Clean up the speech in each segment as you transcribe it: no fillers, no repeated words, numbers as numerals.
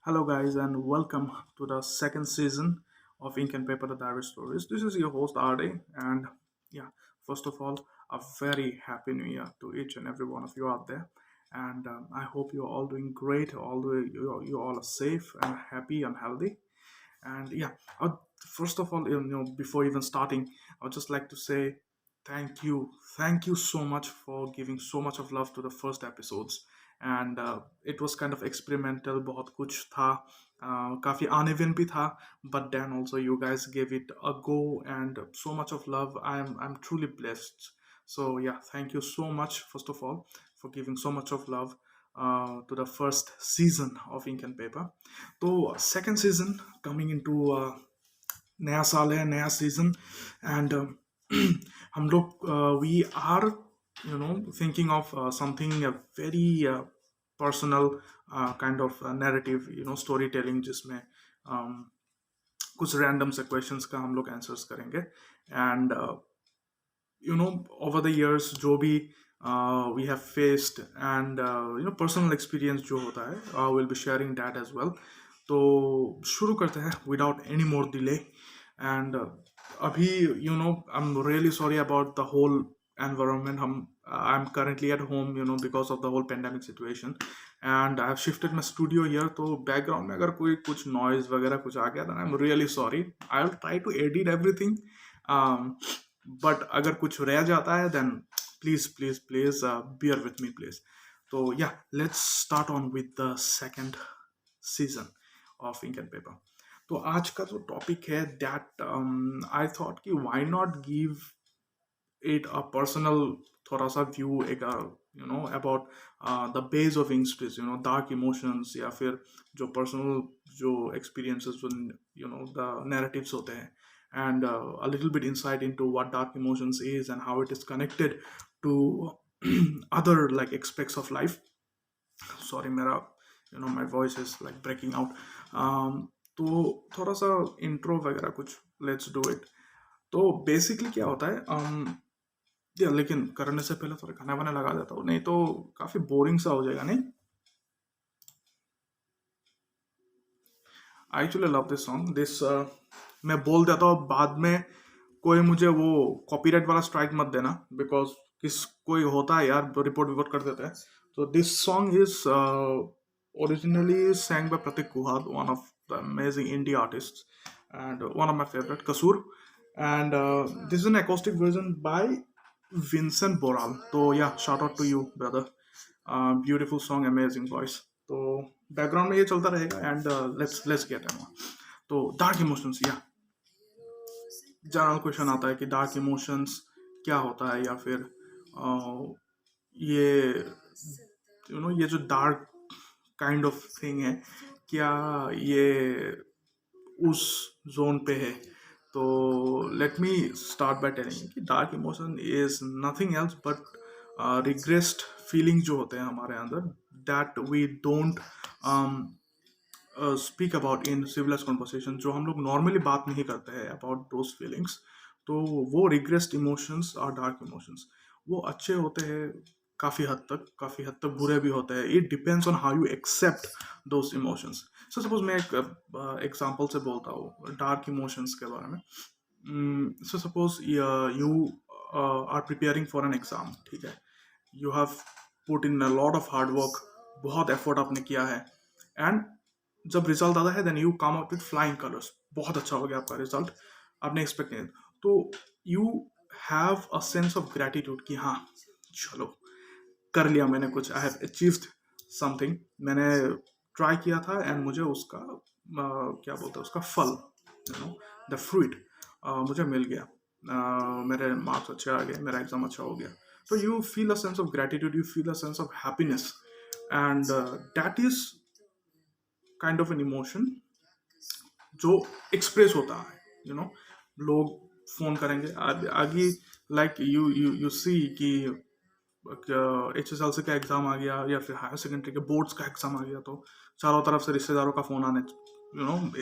Hello, guys, and welcome to the second season of Ink and Paper: The Diary Stories. This is your host RD, and yeah, first of all, a very happy New Year to each and every one of you out there. And I hope you're all doing great. Although you all are safe and happy and healthy. And yeah, first of all, before even starting, I would just like to say thank you so much for giving so much of love to the first episodes. And it was kind of experimental, बहुत कुछ था, काफी uneven भी था, but then also you guys gave it a go and so much of love. I'm truly blessed. So yeah, thank you so much first of all for giving so much of love to the first season of Ink and Paper. तो second season coming into नया साल है, नया सीजन. And हम लोग we are thinking of something very personal kind of narrative, story telling, जिसमें कुछ रैंडम से क्वेश्चंस का हम लोग आंसर्स करेंगे. एंड ओवर द इयर्स जो भी we have faced and personal experience जो होता है, will be sharing that as well. तो शुरू करते हैं without any more delay. And अभी I am really sorry about the whole environment. I am currently at home, because of the whole pandemic situation, and I have shifted my studio here. तो background में अगर कोई कुछ noise वगैरह कुछ आ गया, then I'm really sorry. I'll try to edit everything. But अगर कुछ रह जाता है, then please bear with me, please. तो yeah, let's start on with the second season of Ink and Paper. तो आज का जो टॉपिक है, दैट आई थॉट कि why not give it a personal थोड़ा सा व्यू, एक about the base of industries, dark emotions, या फिर जो पर्सनल जो एक्सपीरियंसेस, जो द नैरेटिव्स होते हैं, and a little bit insight into what dark emotions is and how it is connected to other like aspects of life. Sorry, मेरा my voice is like breaking out. तो थोड़ा सा intro वगैरह कुछ, let's do it. तो basically क्या होता है, या लेकिन करने से पहले थोड़ा खाना वाना लगा देता हूँ, नहीं तो काफी बोरिंग सा हो जाएगा. नहीं, I actually love this song. This मैं बोल देता हूँ, बाद में कोई मुझे वो कॉपीराइट वाला स्ट्राइक मत देना, बिकॉज कोई होता है यार, रिपोर्ट विपोर्ट कर देते हैं. तो this song is originally sang by Pratik Kuhad, one of the amazing indie artists and one of my favorite, Kasur. And this is an acoustic version by Vincent Boral. So yeah, shout out to you, brother. Beautiful song, amazing voice. तो background में ये चलता रहेगा. And let's get in. तो dark emotions, या general question आता है कि डार्क इमोशंस क्या होता है, या फिर ये ये जो डार्क काइंड ऑफ थिंग है, क्या ये उस जोन पे है. तो let me start by telling कि dark emotion is nothing else but regressed feeling जो होते हैं हमारे अंदर, that we don't speak about in civilise conversation, जो हम लोग नॉर्मली बात नहीं करते हैं अबाउट दोज फीलिंग्स. तो वो रिग्रेस्ड इमोशंस और डार्क इमोशंस, वो अच्छे होते हैं काफ़ी हद तक बुरे भी होते हैं. It depends on how you accept those emotions. So suppose मैं एक एग्जांपल से बोलता हूँ डार्क इमोशंस के बारे में. So suppose you are preparing for an exam, ठीक है. You have put in a lot of hard work, बहुत एफर्ट आपने किया है, एंड जब रिजल्ट आता है, then you come out with flying colours. बहुत अच्छा हो गया आपका रिजल्ट, आपने एक्सपेक्ट नहीं. तो you have a sense of gratitude कि हाँ, चलो कर लिया मैंने कुछ, आई हैव अचीव्ड समथिंग. मैंने ट्राई किया था एंड मुझे उसका क्या बोलते हैं, उसका फल, द फ्रूट मुझे मिल गया. मेरे मार्क्स अच्छे आ गए, मेरा एग्जाम अच्छा हो गया. तो you feel a sense of gratitude, you feel a sense of happiness, and that is kind of an emotion जो एक्सप्रेस होता है. लोग फोन करेंगे आगे, like you you you see कि HSLC का एग्जाम आ गया, या फिर हायर सेकेंडरी के बोर्ड्स का एग्जाम आ गया, तो चारों तरफ से रिश्तेदारों का फोन आने,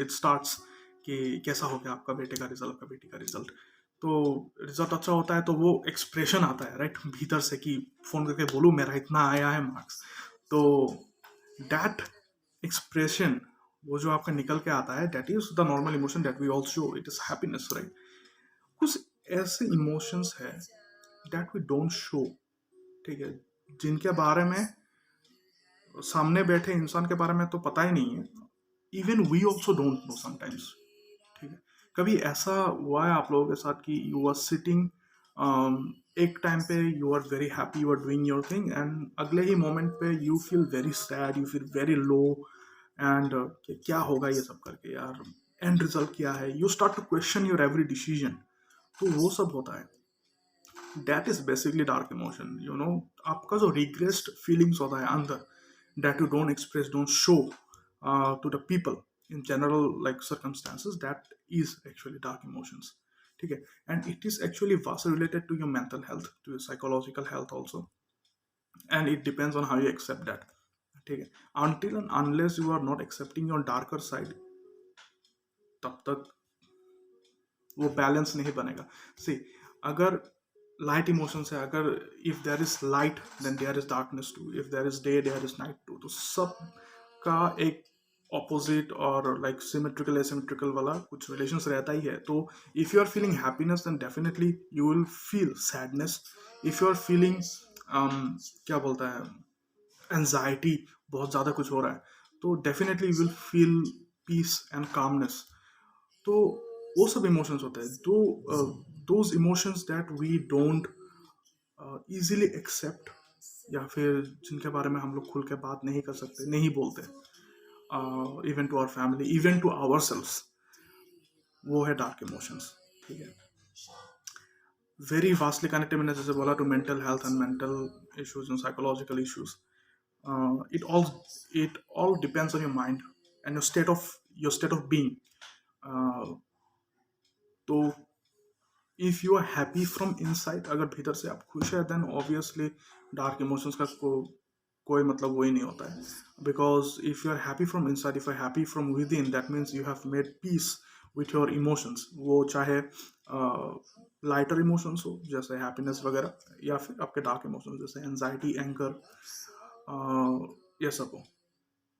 इट स्टार्ट्स कि कैसा हो गया आपका बेटे का रिजल्ट, आपका बेटी का रिजल्ट. तो रिजल्ट अच्छा होता है तो वो एक्सप्रेशन आता है राइट भीतर से, कि फोन करके बोलूँ मेरा इतना आया है मार्क्स. तो दैट एक्सप्रेशन वो जो आपका निकल के आता है, that is the normal emotion that we all show, it is happiness, right? कुछ ऐसे इमोशंस है दैट वी डोंट शो, ठीक है, जिनके बारे में सामने बैठे इंसान के बारे में तो पता ही नहीं है, even we also don't know sometimes, ठीक है। कभी ऐसा हुआ है आप लोगों के साथ कि यू आर सिटिंग, एक टाइम पे you are very happy, you are doing your thing, and अगले ही मोमेंट पे you feel very sad, you feel very low, and क्या होगा ये सब करके यार, एंड रिजल्ट क्या है, you start to question your every decision. तो वो सब होता है, that is basically dark emotion, you know. आपका जो रिग्रेस्ड फीलिंग्स होता है अंदर, that you don't express, don't show to the people in general like circumstances, that is actually dark emotions, ठीक है। And it is actually vast related to your mental health, to your psychological health also, and it depends on how you accept that, ठीक है। Until and unless you are not accepting your darker side, तब तक वो balance नहीं बनेगा। सी, अगर light emotions है, अगर if there is light then there is darkness too, if there is day there is night too, तो सब का एक ऑपोजिट और लाइक सिमेट्रिकल एसिमेट्रिकल वाला कुछ रिलेशंस रहता ही है। तो if you are feeling happiness then definitely you will feel sadness, if you are feeling क्या बोलता है, एंजाइटी, बहुत ज़्यादा कुछ हो रहा है, तो definitely you will feel peace and calmness. तो वो सब इमोशंस होते हैं, those emotions that we don't easily accept, या फिर जिनके बारे में हम लोग खुल के बात नहीं कर सकते, नहीं बोलते, even to our family, even to ourselves, वो है डार्क इमोशंस, ठीक है। वेरी वास्टली कनेक्टेड, मैंने जैसे बोला, to mental health and mental issues and psychological issues. It all depends on your mind and your state of being. तो if you are happy from inside, अगर भीतर से आप खुश है, देन ऑब्वियसली डार्क इमोशंस का कोई मतलब वही नहीं होता है, because if you are happy from inside, if you are happy from within, that means you have made peace with your emotions, वो चाहे लाइटर इमोशंस हो जैसे हैप्पीनेस वगैरह, या फिर आपके डार्क इमोशंस जैसे एंजाइटी, एंगर, ये सब हो,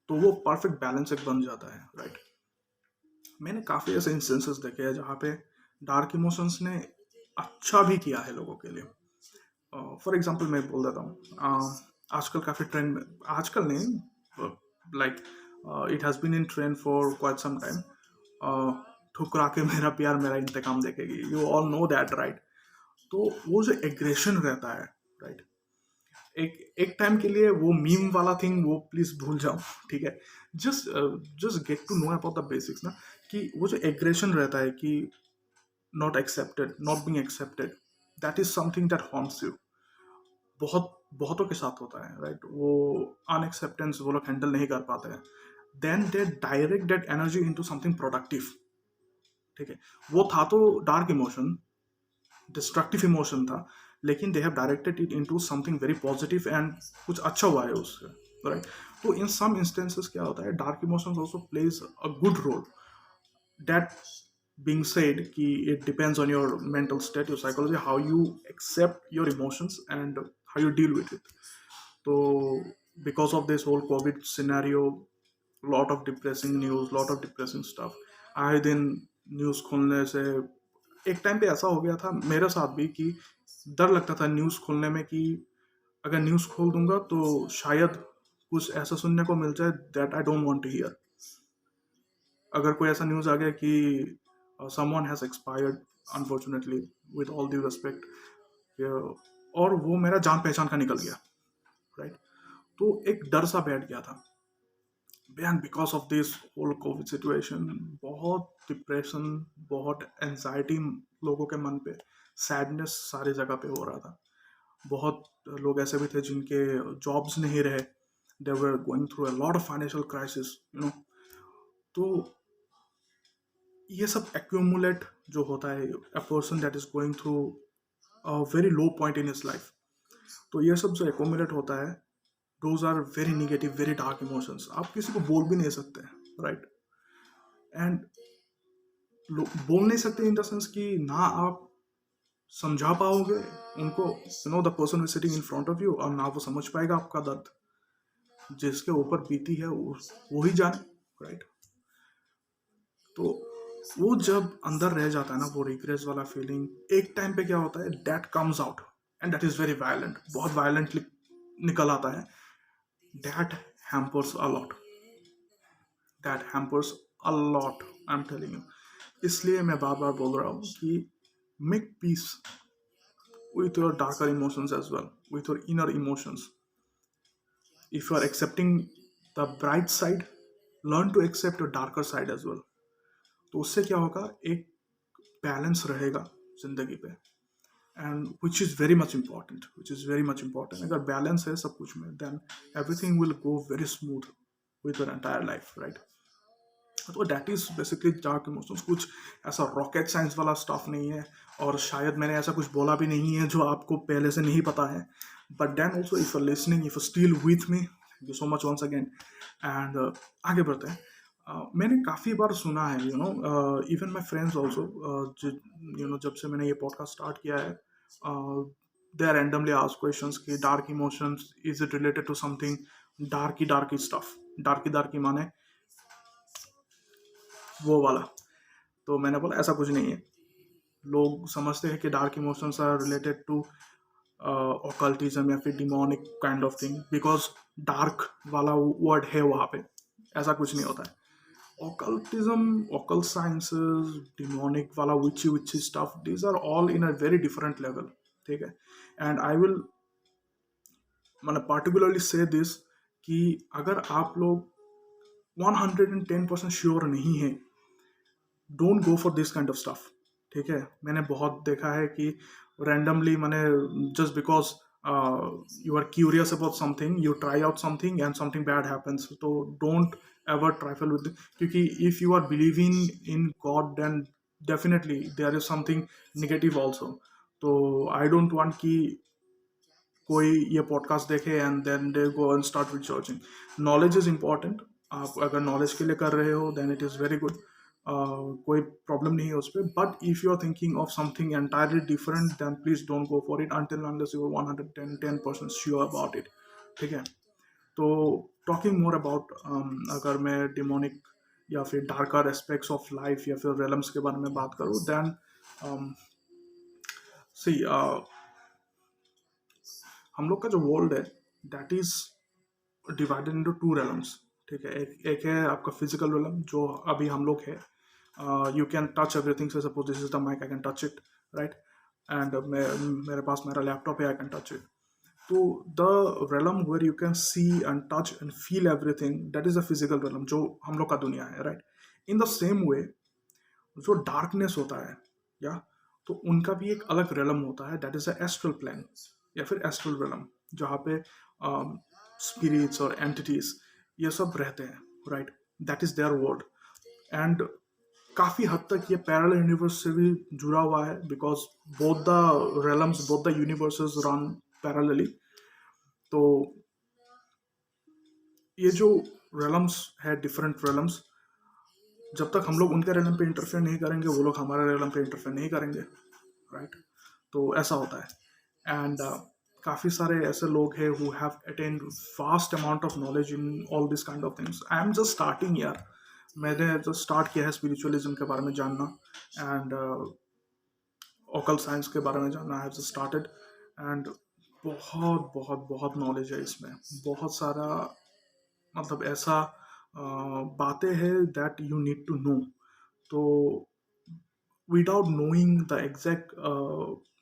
तो वो परफेक्ट बैलेंस एक बन जाता है, राइट। मैंने काफ़ी ऐसे इंस्टेंसेस देखे हैं जहाँ पे डार्क इमोशंस ने अच्छा भी किया है लोगों के लिए। फॉर एग्जांपल मैं बोल देता हूँ, आजकल काफ़ी ट्रेंड में, आजकल नहीं, like it has been in trend for quite some time, ठुकरा के मेरा प्यार मेरा इंतकाम देखेगी, you all know that, right. तो वो जो एग्रेशन रहता है, राइट, एक टाइम के लिए वो मीम वाला थिंग वो प्लीज भूल जाओ, ठीक है। Just just get to know about the basics ना, कि वो जो एग्रेशन रहता है कि not accepted, not being accepted, that is something that haunts you, बहुतों के साथ होता है, राइट। वो अनएक्सेप्टेंस वो लोग हैंडल नहीं कर पाते हैं, then they direct that energy into something productive, ठीक है। वो था तो डार्क इमोशन, डिस्ट्रक्टिव इमोशन था, लेकिन they have directed it into something very positive, and कुछ अच्छा हुआ है उससे, राइट। तो इन सम इंस्टेंसेस क्या होता है, dark emotions also plays a good role. That being said कि it depends on your mental state, your psychology, how you accept your emotions and how you deal with it. So because of this whole COVID scenario, lot of depressing news, lot of depressing stuff, आए दिन news खोलने से, एक time पे ऐसा हो गया था मेरे साथ भी कि डर लगता था न्यूज़ खोलने में कि अगर न्यूज़ खोल दूंगा तो शायद कुछ ऐसा सुनने को मिल जाए that I don't want to hear. अगर कोई ऐसा न्यूज़ आ गया कि someone has expired unfortunately, with all due respect, और वो मेरा जान पहचान का निकल गया, राइट। तो एक डर सा बैठ गया था, and because of this whole covid situation बहुत डिप्रेशन, बहुत एंजाइटी लोगों के मन पे, सैडनेस सारी जगह पे हो रहा था। बहुत लोग ऐसे भी थे जिनके जॉब्स नहीं रहे, they were going through a lot of financial crisis, you know. तो ये सब एक्यूमुलेट जो होता है, a person that is going through a very low point in his life, तो ये सब जो एक्यूमुलेट होता है, those are very negative, very dark emotions, आप किसी को बोल भी नहीं सकते, राइट। एंड बोल नहीं सकते इन द सेंस कि ना आप समझा पाओगे उनको, you know, the person is sitting in front of you, और ना वो समझ पाएगा आपका दर्द, जिसके ऊपर बीती है वो ही जाने, राइट। तो वो जब अंदर रह जाता है ना वो रिग्रेट्स वाला फीलिंग, एक टाइम पे क्या होता है, that comes out and that is very violent, बहुत वायलेंटली निकल आता है. That hampers a lot, that hampers a lot, I am telling you. इसलिए मैं बार बार बोल रहा हूँ कि make peace with your darker emotions as well, with your inner emotions. If you are accepting the bright side, learn to accept your darker side as well. तो उससे क्या होगा, एक बैलेंस रहेगा जिंदगी पे, and which is very much important, which is very much important. अगर balance है सब कुछ में, then everything will go very smooth with your entire life, right. तो that is basically dark emotions. कुछ ऐसा रॉकेट साइंस वाला स्टफ नहीं है, और शायद मैंने ऐसा कुछ बोला भी नहीं है जो आपको पहले से नहीं पता है. But then also if you listening, if you still with me, thank you so much once again. And आगे बढ़ते हैं. मैंने काफ़ी बार सुना है, you know, even my friends also, you know, जब से मैंने ये पॉडकास्ट स्टार्ट किया है, they are randomly ask questions कि dark emotions, is it related to something darky stuff. Darky माने वो वाला. तो मैंने बोला ऐसा कुछ नहीं है. लोग समझते हैं कि dark emotions are related to occultism या फिर demonic kind of thing, because dark वाला वर्ड है वहाँ पे. ऐसा कुछ नहीं होता है. ऑकल्टिज्म, ऑकल्ट साइंसेस, डिमोनिक वाला witchy stuff, these are all in a very different level. ठीक है. एंड आई विल मतलब पार्टिकुलरली से दिस कि अगर आप लोग 110% श्योर नहीं है, don't go for this kind of stuff. ठीक है. मैंने बहुत देखा है कि रैंडमली मैंने just because you are curious about something, you try out something and something bad happens. तो डोंट एवर ट्राइफल विद, क्योंकि if you are believing in God then definitely there is something negative also. तो I don't want कि कोई ये podcast देखे and then they go and start with searching. Knowledge is important. आप अगर knowledge के लिए कर रहे हो then it is very good. कोई प्रॉब्लम नहीं है उस पर. But if you are thinking of something entirely different then please don't go for it until unless you are 110% sure about it. ठीक है. तो टॉकिंग मोर अबाउट, अगर मैं डिमोनिक या फिर डार्कर एस्पेक्ट्स ऑफ लाइफ या फिर रेलम्स के बारे में बात करूँ, देन सी हम लोग का जो वर्ल्ड है that is divided into two realms. ठीक है. एक है आपका फिजिकल रेलम जो अभी हम लोग है. You can touch everything. Say suppose this is the mic, I can touch it, right. And मेरे पास मेरा लैपटॉप है, आई कैन टच इट. तो the realm where you can see and touch and feel everything, that is a physical realm जो हम लोग का दुनिया है, right. In the same way जो डार्कनेस होता है, या तो उनका भी एक अलग रेलम होता है, that is a astral plane या फिर एस्ट्रल रेलम, जहाँ पे स्पिरिट्स और एंटिटीज ये सब रहते हैं, right. That is there world. And काफ़ी हद तक ये पैरेलल यूनिवर्स से भी जुड़ा हुआ है, because both the realms, both the universes run parallelly. तो ये जो रेलम्स है, डिफरेंट रेलम्स, जब तक हम लोग उनके रेलम पे इंटरफेयर नहीं करेंगे, वो लोग हमारे रेलम पे इंटरफेयर नहीं करेंगे, राइट. तो ऐसा होता है. एंड काफ़ी सारे ऐसे लोग हैं who have attend vast amount of knowledge in all this kind of things. I am just starting यार. मैंने जो स्टार्ट किया है स्पिरिचुअलिज्म के बारे में जानना, एंड ऑकल्ट साइंस के बारे में जानना. I have just started. And बहुत बहुत बहुत नॉलेज है इसमें. बहुत सारा मतलब ऐसा बातें हैं that you need to know. तो विदाउट नोइंग द एग्जैक्ट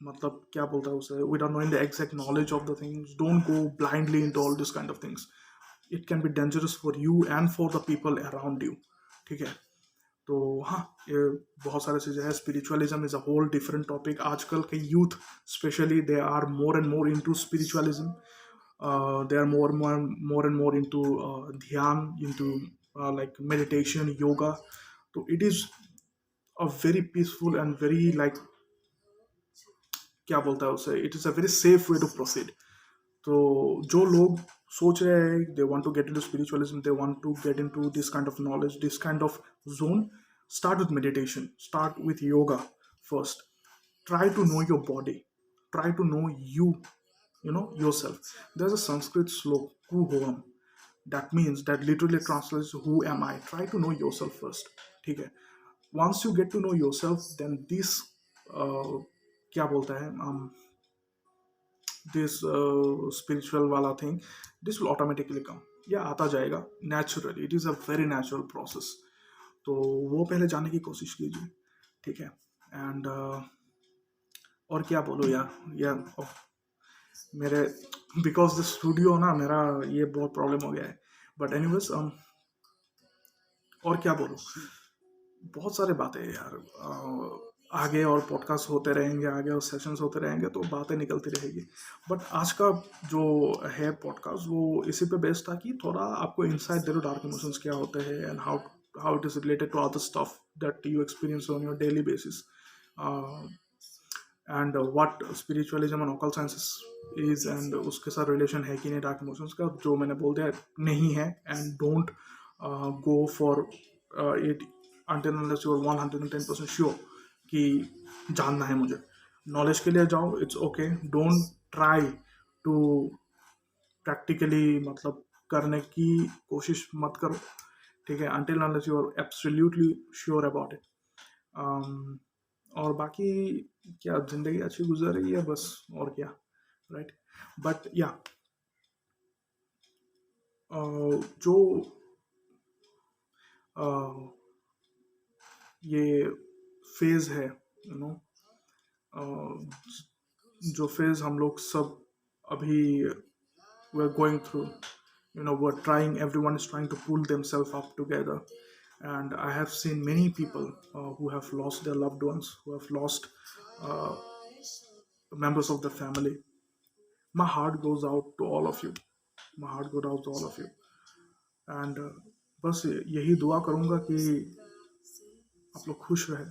मतलब क्या बोलता है उसे, without knowing the exact knowledge of the things, don't go blindly into all this kind of things. It can be dangerous for you and for the people around you. ठीक है. तो हाँ, ये बहुत सारी चीज़ें हैं. Spiritualism is a whole different topic. आजकल के youth specially they are more and more into spiritualism. they are more and more into dhyan, into like meditation, yoga. So it is a very peaceful and very like क्या बोलता है उसे, it is a very safe way to proceed. तो जो लोग सोच रहे हैं they want to get into spiritualism, they want to get into this kind of knowledge, this kind of zone, start with meditation, start with yoga first. Try to know your body, try to know you, you know yourself. There's a Sanskrit slok, kuhoam, that means, that literally translates who am I. Try to know yourself first. ठीक है. once you get to know yourself, then this क्या बोलता है this spiritual wala thing, this will automatically come, या आता जाएगा naturally. It is a very natural process. तो वो पहले जानने की कोशिश कीजिए, ठीक है. एंड और क्या बोलो यार मेरे बिकॉज द स्टूडियो ना मेरा ये बहुत प्रॉब्लम हो गया है. बट एनीवेज और क्या बोलो, बहुत सारे बातें हैं यार. आगे और पॉडकास्ट होते रहेंगे, आगे और सेशंस होते रहेंगे, तो बातें निकलती रहेगी. बट आज का जो है पॉडकास्ट वो इसी पे बेस्ड था कि थोड़ा आपको इंसाइट दे दो डार्क इमोशंस क्या होते हैं and how it is related to other stuff that you experience on your daily basis, and what spiritualism and occult sciences is, and उसके साथ रिलेशन है कि नहीं डार्क इमोशंस का. जो मैंने बोल दिया नहीं है, and don't go for it until unless you are 110% sure कि जानना है मुझे. नॉलेज के लिए जाओ, it's okay. Don't try to practically मतलब करने की कोशिश मत करो, ठीक है, until unless you are absolutely sure about it. और बाकी क्या जिंदगी अच्छी गुजर रही है बस, और क्या, राइट. बट या जो ये फेज है, यू नो, जो फेज हम लोग सब अभी we are going through, you know, we're trying, everyone is trying to pull themselves up together. And I have seen many people who have lost their loved ones, who have lost uh, members of the family. My heart goes out to all of you. My heart goes out to all of you. And बस यही दुआ करूँगा कि आप लोग खुश रहे.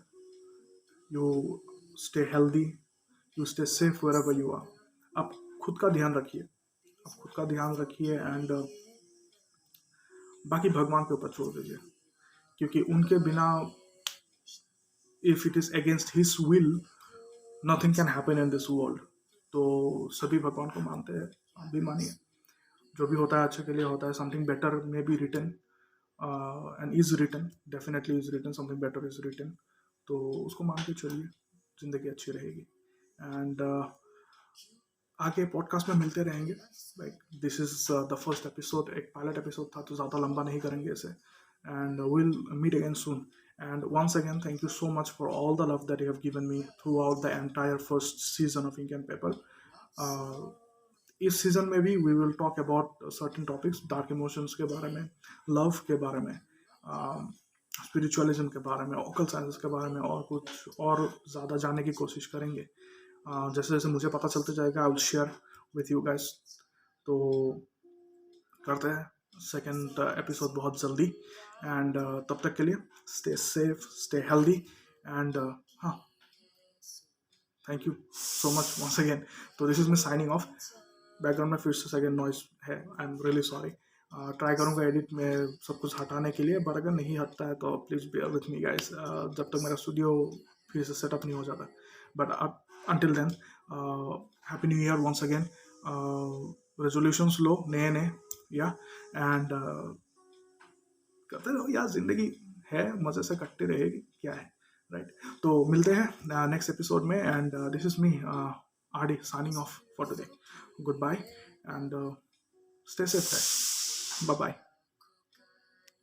You stay healthy, you stay safe wherever you are. आप खुद का ध्यान रखिए, आप खुद का ध्यान रखिए. एंड बाकी भगवान के ऊपर छोड़ दीजिए, क्योंकि उनके बिना, if it is against his will, nothing can happen in this world. तो सभी भगवान को मानते हैं, आप भी मानिए. जो भी होता है अच्छे के लिए होता है. Something better may be written and is written, definitely is written, something better is written. तो उसको मान के चलिए, जिंदगी अच्छी रहेगी. एंड आगे पॉडकास्ट में मिलते रहेंगे. Like this is the first episode, एक पायलट एपिसोड था, तो ज़्यादा लंबा नहीं करेंगे इसे. And will meet again soon. And once again thank you so much for all the love that you have given me throughout the entire first season of ink and paper. इस season में भी we will talk about certain topics, dark emotions के बारे में, love के बारे में, spiritualism के बारे में, ऑकल्ट साइंसेस के बारे में, और कुछ और ज़्यादा जानने की कोशिश करेंगे. जैसे जैसे मुझे पता चलते जाएगा I will share with you guys. तो करते हैं सेकेंड एपिसोड बहुत जल्दी. एंड तब तक के लिए stay safe, stay healthy. And हाँ, thank you so much once again. तो this is me signing off. Background में फिर से सेकेंड नॉइज है, I am really sorry. Try करूँगा एडिट में सब कुछ हटाने के लिए, पर अगर नहीं हटता है तो please bear with me guys, जब तक मेरा स्टूडियो फिर से सेटअप नहीं हो जाता. But until then, happy new year once again. Resolutions लो नए या एंड करते रहो यार, जिंदगी है, मजे से कटती रहेगी, क्या है, राइट. तो मिलते हैं नेक्स्ट एपिसोड में. And this is me RD signing off for today. Goodbye and stay safe. Bye bye.